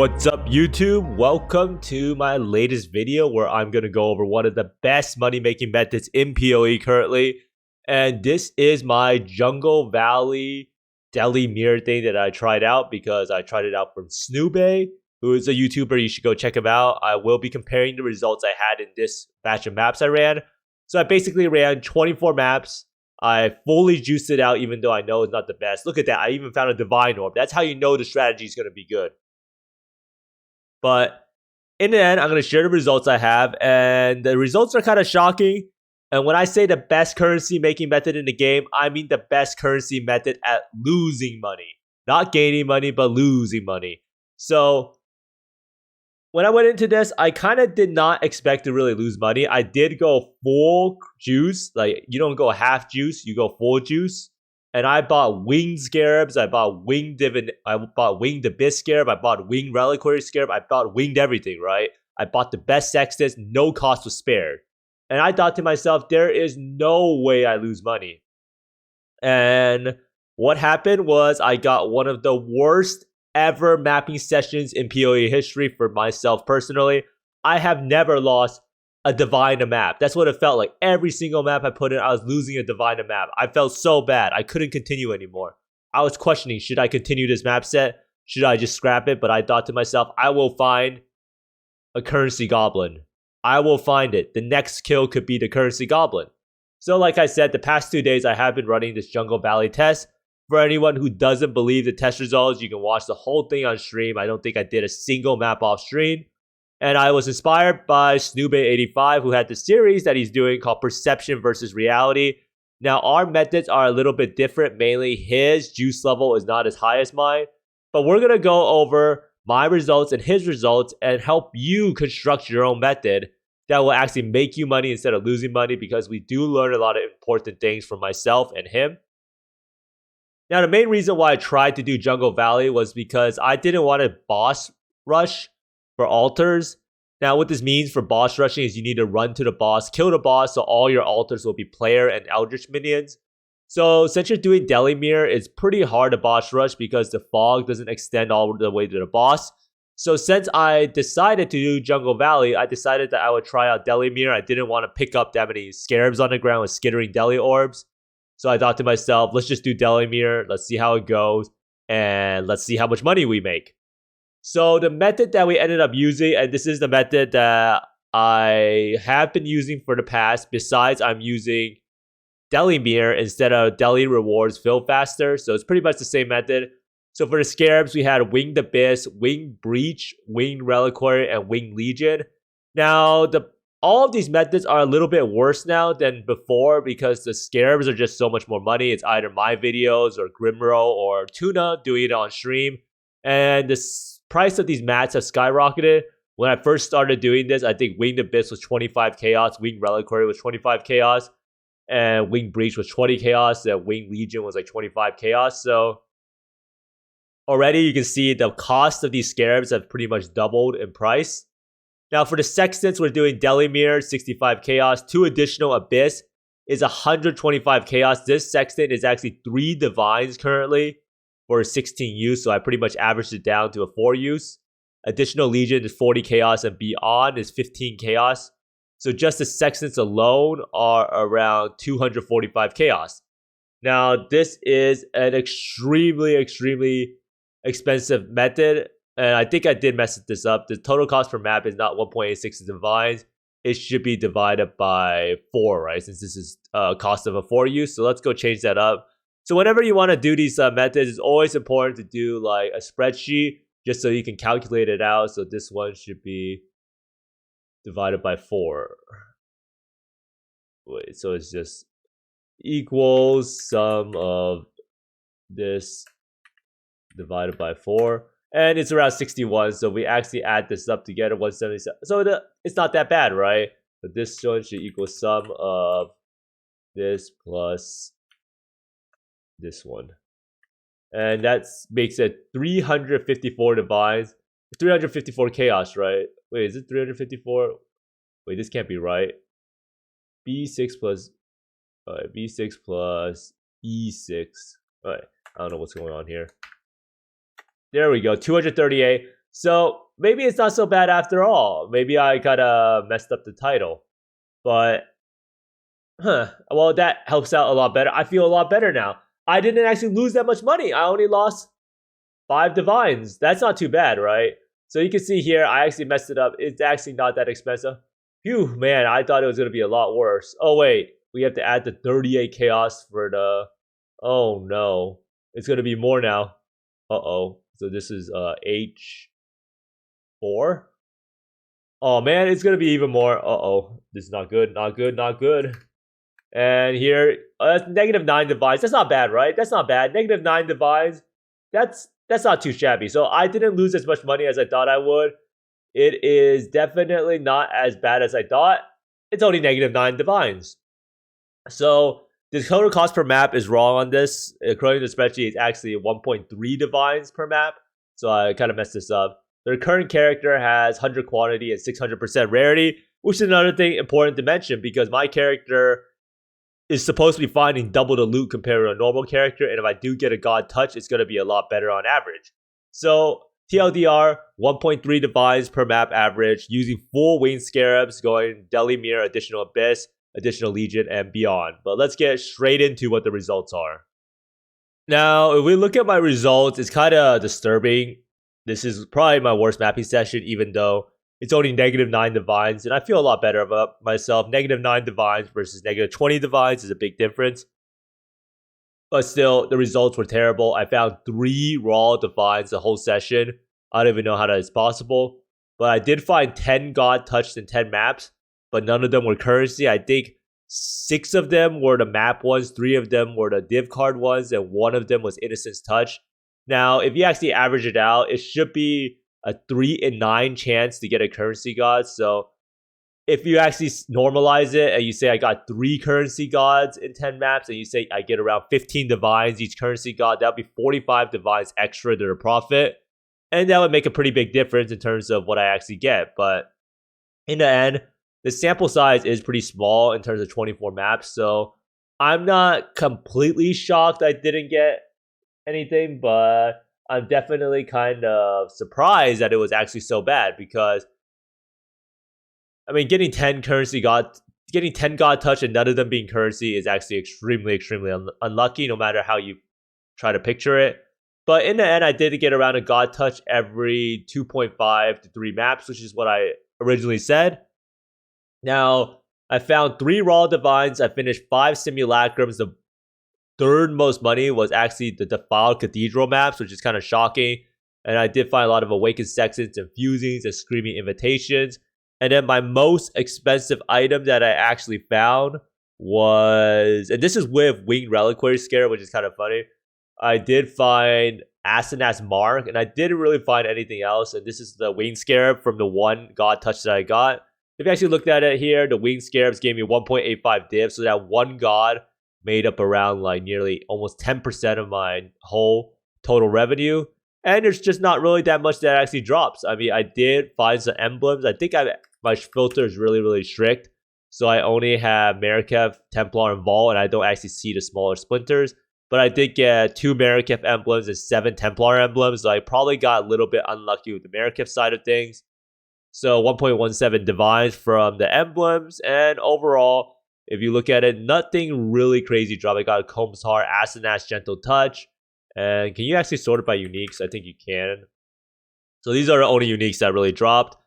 What's up, YouTube? Welcome to my latest video where I'm going to go over one of the best money-making methods in PoE currently. And this is my Jungle Valley Deli Mirror thing that I tried out because I tried it out from Snoobay, who is a YouTuber. You should go check him out. I will be comparing the results I had in this batch of maps I ran. So I basically ran 24 maps. I fully juiced it out even though I know it's not the best. Look at that. I even found a Divine Orb. That's how you know the strategy is going to be good. But in the end, I'm going to share the results I have. And the results are kind of shocking. And when I say the best currency making method in the game, I mean the best currency method at losing money. Not gaining money, but losing money. So when I went into this, I kind of did not expect to really lose money. I did go full juice. Like, you don't go half juice, you go full juice. And I bought winged scarabs, I bought winged abyss scarab, I bought winged reliquary scarab, I bought winged everything, right? I bought the best sextants, no cost was spared. And I thought to myself, there is no way I lose money. And what happened was I got one of the worst ever mapping sessions in PoE history for myself personally. I have never lost a divine map. That's what it felt like. Every single map I put in, I was losing a divine map. I felt so bad. I couldn't continue anymore. I was questioning, should I continue this map set? Should I just scrap it? But I thought to myself, I will find a currency goblin. I will find it. The next kill could be the currency goblin. So like I said, the past 2 days I have been running this Jungle Valley test. For anyone who doesn't believe the test results, you can watch the whole thing on stream. I don't think I did a single map off stream. And I was inspired by Snoobay85, who had the series that he's doing called Perception versus Reality. Now, our methods are a little bit different. Mainly, his juice level is not as high as mine. But we're going to go over my results and his results and help you construct your own method that will actually make you money instead of losing money, because we do learn a lot of important things from myself and him. Now, the main reason why I tried to do Jungle Valley was because I didn't want to boss rush for altars. Now, what this means for boss rushing is you need to run to the boss, kill the boss, so all your altars will be player and eldritch minions. So since you're doing Deli Mirror, it's pretty hard to boss rush because the fog doesn't extend all the way to the boss. So since I decided to do Jungle Valley, I decided that I would try out Deli Mirror. I didn't want to pick up that many scarabs on the ground with skittering Deli Orbs. So I thought to myself, let's just do Deli Mirror. Let's see how it goes. And let's see how much money we make. So the method that we ended up using, and this is the method that I have been using for the past, besides I'm using Deli Mirror instead of Deli Rewards Fill Faster. So it's pretty much the same method. So for the scarabs, we had Winged Abyss, Winged Breach, Winged Reliquary, and Winged Legion. Now, all of these methods are a little bit worse now than before because the scarabs are just so much more money. It's either my videos or Grimro or Tuna doing it on stream. And the price of these mats have skyrocketed. When I first started doing this, I think Winged Abyss was 25 chaos, Winged Reliquary was 25 chaos, and Winged Breach was 20 chaos, and Winged Legion was like 25 chaos. So already you can see the cost of these scarabs have pretty much doubled in price. Now for the sextants, we're doing Deli Mirror, 65 chaos. 2 additional Abyss is 125 chaos. This sextant is actually 3 divines currently for 16 use, so I pretty much averaged it down to a 4 use. Additional Legion is 40 chaos, and beyond is 15 chaos. So just the sextants alone are around 245 chaos. Now this is an extremely expensive method, and I think I did mess this up. The total cost per map is not 1.86 divines. It should be divided by 4, right? Since this is cost of a 4 use. So let's go change that up. So whenever you want to do these methods, it's always important to do like a spreadsheet just so you can calculate it out. So this one should be divided by 4. Wait, so it's just equals sum of this divided by 4. And it's around 61. So we actually add this up together, 177. So it's not that bad, right? But this one should equal sum of this plus this one. And that makes it 354 divines, 354 chaos, right? Wait, is it 354? Wait, this can't be right. B6 plus B6 plus E6. Alright, I don't know what's going on here. There we go, 238. So maybe it's not so bad after all. Maybe I kind of messed up the title. But, well, that helps out a lot better. I feel a lot better now. I didn't actually lose that much money. I only lost 5 divines. That's not too bad, right? So you can see here, I actually messed it up. It's actually not that expensive. Phew, man, I thought it was going to be a lot worse. Oh, wait. We have to add the 38 chaos for the... Oh, no. It's going to be more now. Uh-oh. So this is H4. Oh, man, it's going to be even more. Uh-oh. This is not good, not good, not good. And here, that's -9 divines. That's not bad, right? That's not bad. -9 divines. That's not too shabby. So I didn't lose as much money as I thought I would. It is definitely not as bad as I thought. It's only -9 divines. So the total cost per map is wrong on this. According to the spreadsheet, it's actually 1.3 divines per map. So I kind of messed this up. The current character has 100 quantity and 600% rarity, which is another thing important to mention because my character is supposed to be finding double the loot compared to a normal character, and if I do get a god touch, it's going to be a lot better on average. So TLDR, 1.3 divines per map average, using full winged scarabs, going Delimir, additional abyss, additional legion, and beyond. But let's get straight into what the results are. Now, if we look at my results, it's kind of disturbing. This is probably my worst mapping session, even though it's only -9 divines, and I feel a lot better about myself. -9 divines versus -20 divines is a big difference. But still, the results were terrible. I found 3 raw divines the whole session. I don't even know how that is possible. But I did find 10 god touched in 10 maps, but none of them were currency. I think 6 of them were the map ones, 3 of them were the div card ones, and 1 of them was Innocence Touch. Now, if you actually average it out, it should be a 3 in 9 chance to get a currency god. So if you actually normalize it and you say I got 3 currency gods in 10 maps and you say I get around 15 divines each currency god, that would be 45 divines extra to the profit. And that would make a pretty big difference in terms of what I actually get. But in the end, the sample size is pretty small in terms of 24 maps. So I'm not completely shocked I didn't get anything, but I'm definitely kind of surprised that it was actually so bad because, I mean, getting 10 god touch and none of them being currency is actually extremely, extremely unlucky, no matter how you try to picture it. But in the end, I did get around a god touch every 2.5 to 3 maps, which is what I originally said. Now, I found 3 raw divines. I finished 5 simulacrums. The third most money was actually the defiled cathedral maps, which is kind of shocking. And I did find a lot of awakened sextons and fusings and screaming invitations. And then my most expensive item that I actually found was, and this is with winged reliquary scare, which is kind of funny. I did find Asenath's Mark, and I didn't really find anything else. And this is the winged scarab from the 1 god touch that I got. If you actually looked at it here, the winged scarabs gave me 1.85 div, so that 1 god made up around like nearly almost 10% of my whole total revenue. And there's just not really that much that actually drops. I mean, I did find some emblems. I think my filter is really, really strict. So I only have Marikev, Templar, and Vault, and I don't actually see the smaller splinters. But I did get 2 Marikev emblems and 7 Templar emblems. So I probably got a little bit unlucky with the Marikev side of things. So 1.17 divines from the emblems. And overall, if you look at it, nothing really crazy dropped. I got a Combs Heart, Asenath's Gentle Touch. And can you actually sort it by uniques? I think you can. So these are the only uniques that really dropped.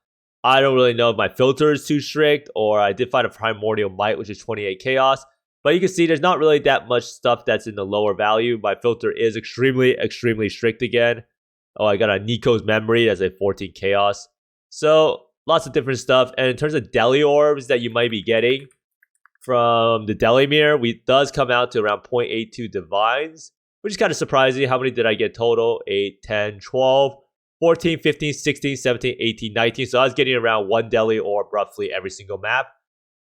I don't really know if my filter is too strict, or I did find a Primordial Might, which is 28 chaos. But you can see there's not really that much stuff that's in the lower value. My filter is extremely, extremely strict again. Oh, I got a Nico's Memory as a 14 chaos. So lots of different stuff. And in terms of Deli Orbs that you might be getting from the Delimir, it does come out to around 0.82 divines, which is kind of surprising. How many did I get total? 8, 10, 12, 14, 15, 16, 17, 18, 19. So I was getting around 1 Deli Orb roughly every single map.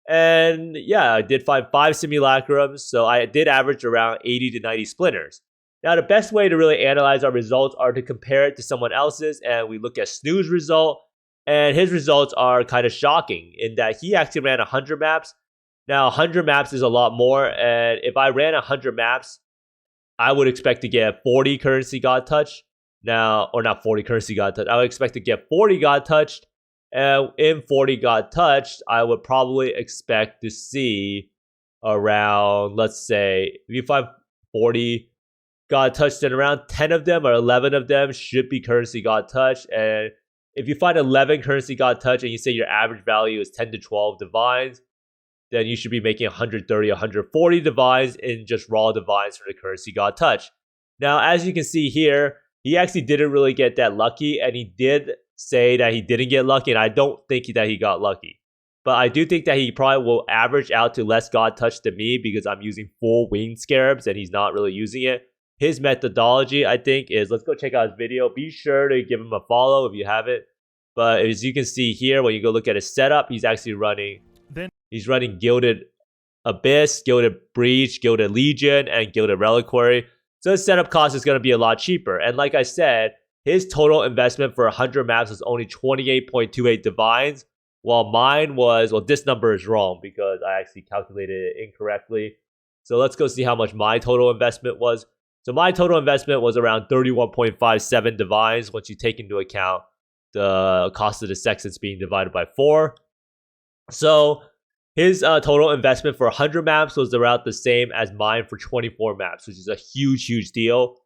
And yeah, I did find 5 simulacrums. So I did average around 80 to 90 splinters. Now, the best way to really analyze our results are to compare it to someone else's. And we look at Snoo's result. And his results are kind of shocking in that he actually ran 100 maps. Now, 100 maps is a lot more. And if I ran 100 maps, I would expect to get 40 currency god touch. Now, or not 40 currency God touched. I would expect to get 40 God touched. And in 40 God touched, I would probably expect to see around, let's say, if you find 40 God touched, then around 10 of them or 11 of them should be currency God touched. And if you find 11 currency God touched and you say your average value is 10 to 12 divines, then you should be making 130, 140 divines in just raw divines for the currency God touch. Now, as you can see here, he actually didn't really get that lucky, and he did say that he didn't get lucky, and I don't think that he got lucky. But I do think that he probably will average out to less God touch than me because I'm using full winged scarabs and he's not really using it. His methodology, I think, is, let's go check out his video. Be sure to give him a follow if you haven't. But as you can see here, when you go look at his setup, he's actually running Gilded Abyss, Gilded Breach, Gilded Legion, and Gilded Reliquary. So his setup cost is going to be a lot cheaper. And like I said, his total investment for 100 maps was only 28.28 divines, while mine was, well, this number is wrong because I actually calculated it incorrectly. So let's go see how much my total investment was. So my total investment was around 31.57 divines once you take into account the cost of the sextants being divided by 4. So his total investment for 100 maps was around the same as mine for 24 maps, which is a huge deal.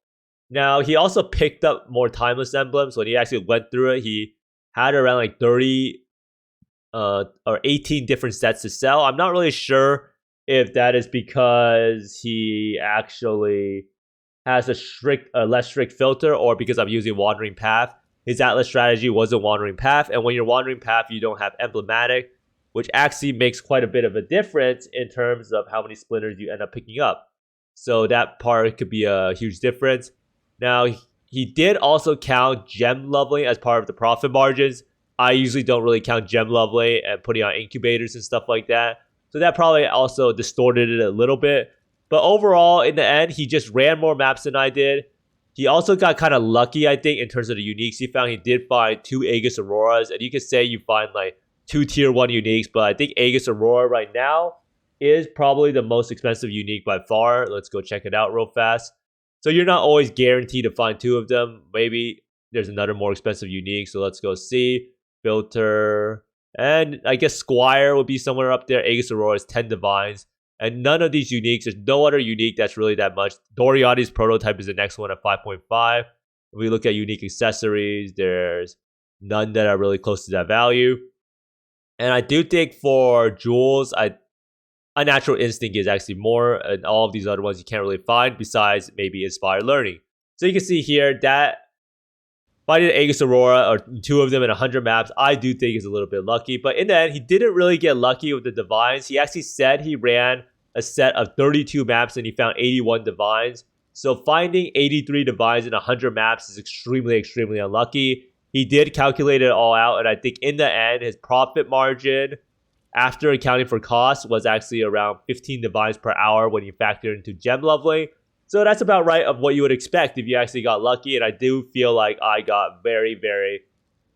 Now, he also picked up more timeless emblems. When he actually went through it, he had around like 30 or 18 different sets to sell. I'm not really sure if that is because he actually has a less strict filter or because I'm using Wandering Path. His Atlas strategy was a Wandering Path, and when you're Wandering Path, you don't have Emblematic, which actually makes quite a bit of a difference in terms of how many splinters you end up picking up. So that part could be a huge difference. Now, he did also count gem leveling as part of the profit margins. I usually don't really count gem leveling and putting on incubators and stuff like that. So that probably also distorted it a little bit. But overall, in the end, he just ran more maps than I did. He also got kind of lucky, I think, in terms of the uniques he found. He did find 2 Aegis Auroras, and you could say you find like 2 tier 1 uniques, but I think Aegis Aurora right now is probably the most expensive unique by far. Let's go check it out real fast. So you're not always guaranteed to find 2 of them. Maybe there's another more expensive unique. So let's go see. Filter. And I guess Squire would be somewhere up there. Aegis Aurora is 10 divines. And none of these uniques, there's no other unique that's really that much. Doriani's prototype is the next one at 5.5. If we look at unique accessories, there's none that are really close to that value. And I do think for jewels, Unnatural Instinct is actually more, and all of these other ones you can't really find besides maybe Inspired Learning. So you can see here that finding Aegis Aurora or 2 of them in 100 maps, I do think is a little bit lucky. But in the end, he didn't really get lucky with the divines. He actually said he ran a set of 32 maps and he found 81 divines. So finding 83 divines in 100 maps is extremely unlucky. He did calculate it all out, and I think in the end, his profit margin after accounting for costs was actually around 15 divines per hour when you factor into gem leveling. So that's about right of what you would expect if you actually got lucky, and I do feel like I got very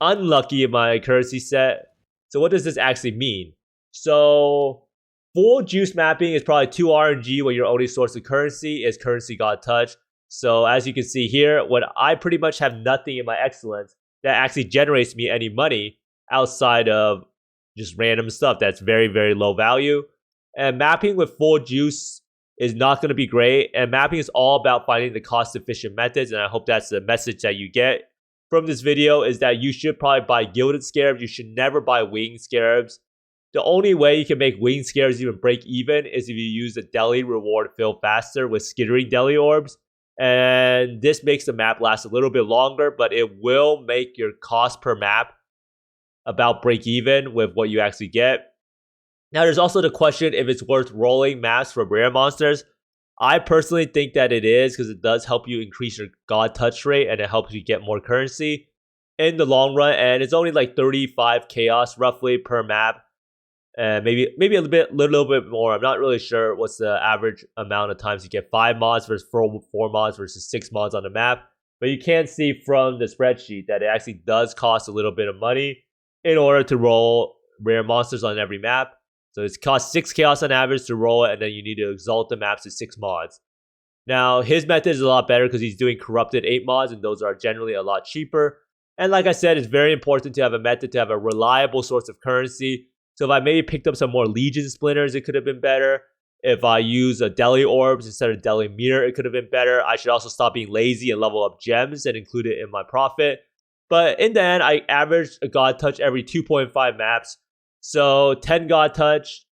unlucky in my currency set. So what does this actually mean? So full juice mapping is probably 2 RNG when your only source of currency is currency God touch. So as you can see here, when I pretty much have nothing in my excellence that actually generates me any money outside of just random stuff that's very low value. And mapping with full juice is not going to be great. And mapping is all about finding the cost-efficient methods. And I hope that's the message that you get from this video, is that you should probably buy gilded scarabs. You should never buy winged scarabs. The only way you can make winged scarabs even break even is if you use the deli reward fill faster with skittering deli orbs. And this makes the map last a little bit longer, but it will make your cost per map about break even with what you actually get. Now, there's also the question if it's worth rolling maps for rare monsters. I personally think that it is, because it does help you increase your God touch rate and it helps you get more currency in the long run. And it's only like 35 chaos roughly per map. Maybe a little bit more. I'm not really sure what's the average amount of times you get 5 mods versus 4 mods versus 6 mods on the map. But you can see from the spreadsheet that it actually does cost a little bit of money in order to roll rare monsters on every map. So it costs 6 chaos on average to roll it, and then you need to exalt the maps to 6 mods. Now, his method is a lot better because he's doing corrupted 8 mods, and those are generally a lot cheaper. And like I said, it's very important to have a method to have a reliable source of currency. So if I maybe picked up some more Legion Splinters, it could have been better. If I use a Deli Orbs instead of Deli Mirror, it could have been better. I should also stop being lazy and level up gems and include it in my profit. But in the end, I averaged a God Touch every 2.5 maps. So 10 God Touch,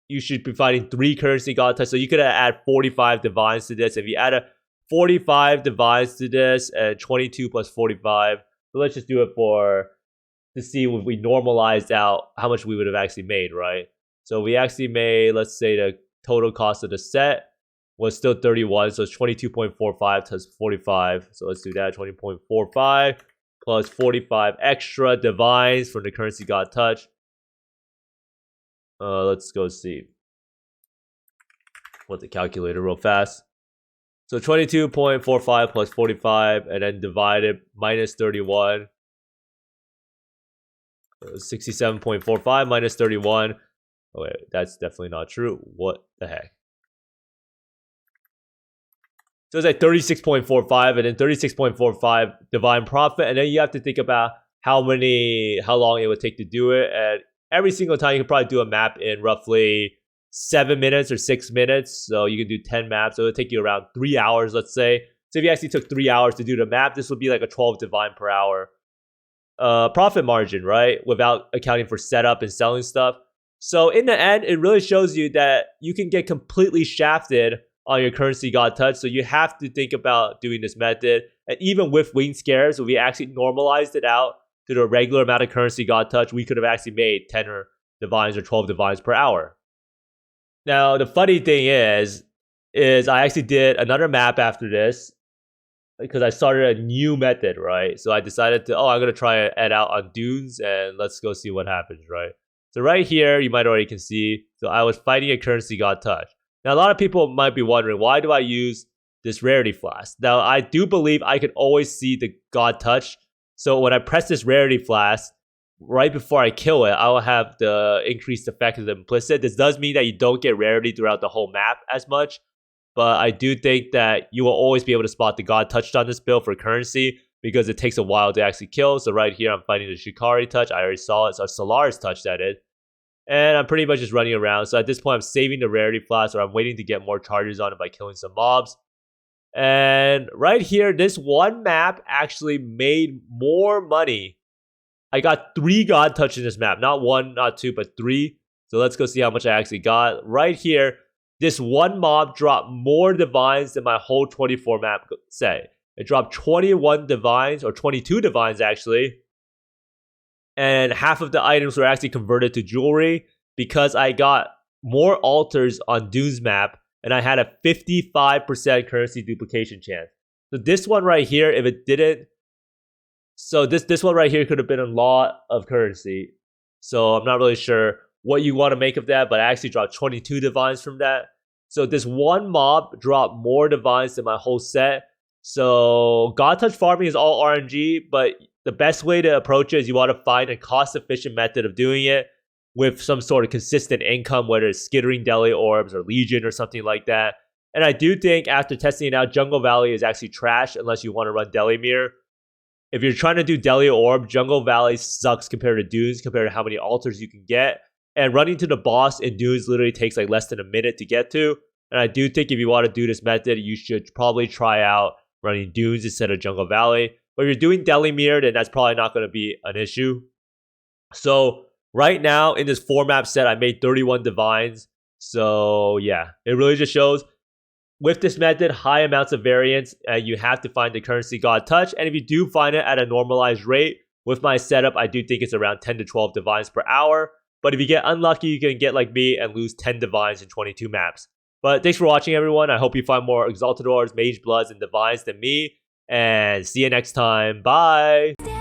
you should be finding 3 currency God Touch. So you could add 45 Divines to this. If you add a 45 Divines to this and 22 plus 45, so let's just do it to see if we normalized out how much we would have actually made, right? So we actually made, let's say the total cost of the set was still 31. So it's 22.45 times 45. So let's do that, 20.45 plus 45 extra Divines from the currency God Touch. Let's go see what the calculator real fast. So 22.45 plus 45 and then divided minus 31. 67.45 minus 31. Oh wait, that's definitely not true. What the heck? So it's like 36.45 and then 36.45 divine profit. And then you have to think about how long it would take to do it. And every single time you can probably do a map in roughly 7 minutes or 6 minutes. So you can do 10 maps. So it'll take you around 3 hours, let's say. So if you actually took 3 hours to do the map, this would be like a 12 divine per hour profit margin, right? Without accounting for setup and selling stuff. So in the end, it really shows you that you can get completely shafted on your currency God Touch. So you have to think about doing this method. And even with Wing Scares, if we actually normalized it out to the regular amount of currency God Touch, we could have actually made 10 divines or 12 divines per hour. Now, the funny thing is I actually did another map after this because I started a new method, right? So I decided to, I'm going to try it out on dunes and let's go see what happens, right? So right here, you might already can see, so I was fighting a currency God Touch. Now, a lot of people might be wondering, why do I use this rarity flask? Now, I do believe I could always see the God Touch. So when I press this rarity flask, right before I kill it, I will have the increased effect of the implicit. This does mean that you don't get rarity throughout the whole map as much. But I do think that you will always be able to spot the God Touched on this build for currency because it takes a while to actually kill. So right here, I'm fighting the Shikari touch. I already saw it. So Solaris touch that is. And I'm pretty much just running around. So at this point, I'm saving the rarity flask or I'm waiting to get more charges on it by killing some mobs. And right here, this one map actually made more money. I got 3 God Touch in this map. Not 1, not 2, but 3. So let's go see how much I actually got. Right here, this one mob dropped more divines than my whole 24 map set. It dropped 21 divines, or 22 divines actually. And half of the items were actually converted to jewelry because I got more altars on Dune's map and I had a 55% currency duplication chance. So this one right here, if it didn't, so this one right here could have been a lot of currency. So I'm not really sure what you want to make of that, but I actually dropped 22 divines from that. So this one mob dropped more divines than my whole set. So God Touch farming is all RNG, but the best way to approach it is you want to find a cost-efficient method of doing it with some sort of consistent income, whether it's skittering Deli Orbs or Legion or something like that. And I do think after testing it out, Jungle Valley is actually trash unless you want to run Deli Mirror. If you're trying to do Deli Orb, Jungle Valley sucks compared to Dunes, compared to how many altars you can get. And running to the boss in Dunes literally takes like less than a minute to get to. And I do think if you want to do this method, you should probably try out running Dunes instead of Jungle Valley. But if you're doing Deli Mirror, then that's probably not going to be an issue. So right now in this 4-map set, I made 31 divines. So yeah, it really just shows with this method, high amounts of variance, and you have to find the currency God Touch. And if you do find it at a normalized rate, with my setup, I do think it's around 10 to 12 divines per hour. But if you get unlucky, you can get like me and lose 10 divines in 22 maps. But thanks for watching, everyone. I hope you find more Exaltadors, Mage Bloods, and Divines than me. And see you next time. Bye!